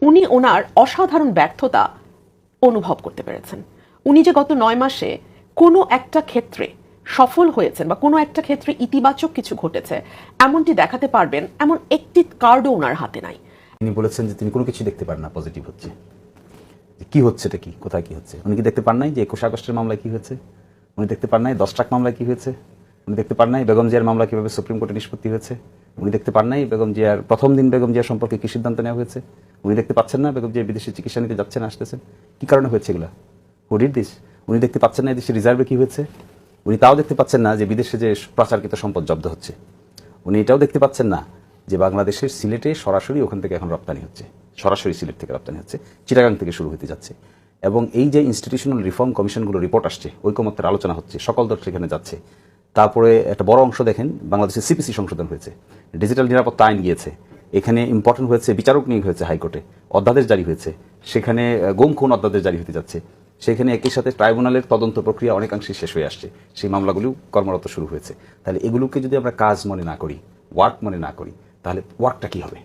উনি ওনার অসাধারণ ব্যর্থতা অনুভব করতে পেরেছেন। উনি যে গত 9 মাসে কোনো একটা ক্ষেত্রে সফল হয়েছেন বা কোনো একটা ক্ষেত্রে ইতিবাচক কিছু ঘটেছে এমনটি দেখাতে পারবেন এমন একটি কার্ডও ওনার হাতে নাই। তিনি বলেছেন যে তিনি কোনো কিছু দেখতে পারেন না পজিটিভ হচ্ছে, কি হচ্ছে এটা, কি কোথায় কি হচ্ছে। উনি কি দেখতে পান নাই যে 21 আগস্টের মামলায় কি হয়েছে? উনি দেখতে পান নাই 10 ট্রাক মামলায় কি হয়েছে? উনি দেখতে পান নাই বেগম জিয়ার মামলা কিভাবে সুপ্রিম কোর্টে নিষ্পত্তি হয়েছে? উনি দেখতে পান নাই বেগম জিয়ার প্রথম দিন বেগম জিয়ার সম্পর্কে কি সিদ্ধান্ত নেওয়া হয়েছে? উনি দেখতে পাচ্ছেন না বেগম জিয়া বিদেশে চিকিৎসা নিতে যাচ্ছেন আসতেছেন? কি কারণে হয়েছে এগুলা? Who did this? উনি দেখতে পাচ্ছেন না দেশের রিজার্ভে কি হয়েছে? উনি তাও দেখতে পাচ্ছেন না যে বিদেশে যে পাচারকৃত সম্পদ জব্দ হচ্ছে? উনি এটাও দেখতে পাচ্ছেন না যে বাংলাদেশের সিলেটে সরাসরি ওখান থেকে এখন রপ্তানি হচ্ছে, সরাসরি সিলেট থেকে রপ্তানি হচ্ছে, চিটাগাং থেকে শুরু হতে যাচ্ছে। এবং এই যে ইনস্টিটিউশনাল রিফর্ম কমিশনগুলো রিপোর্ট আসছে, ঐকমত্যের আলোচনা হচ্ছে, সকল দল সেখানে যাচ্ছে। তারপরে একটা বড় অংশ দেখেন বাংলাদেশের সিপিসি সংশোধন হয়েছে, ডিজিটাল নিরাপত্তা আইন গিয়েছে, এখানে ইম্পর্টেন্ট হয়েছে বিচারক নিয়োগ হয়েছে হাইকোর্টে, অধ্যাদেশ জারি হয়েছে, সেখানে গুম খুন অধ্যাদেশ জারি হতে যাচ্ছে, সেখানে একই সাথে ট্রাইব্যুনালের তদন্ত প্রক্রিয়া অনেকাংশে শেষ হয়ে আসছে, সেই মামলাগুলিও কর্মরত শুরু হয়েছে। তাহলে এগুলোকে যদি আমরা কাজ মনে না করি, ওয়ার্ক মনে না করি, তাহলে ওয়ার্কটা কি হবে?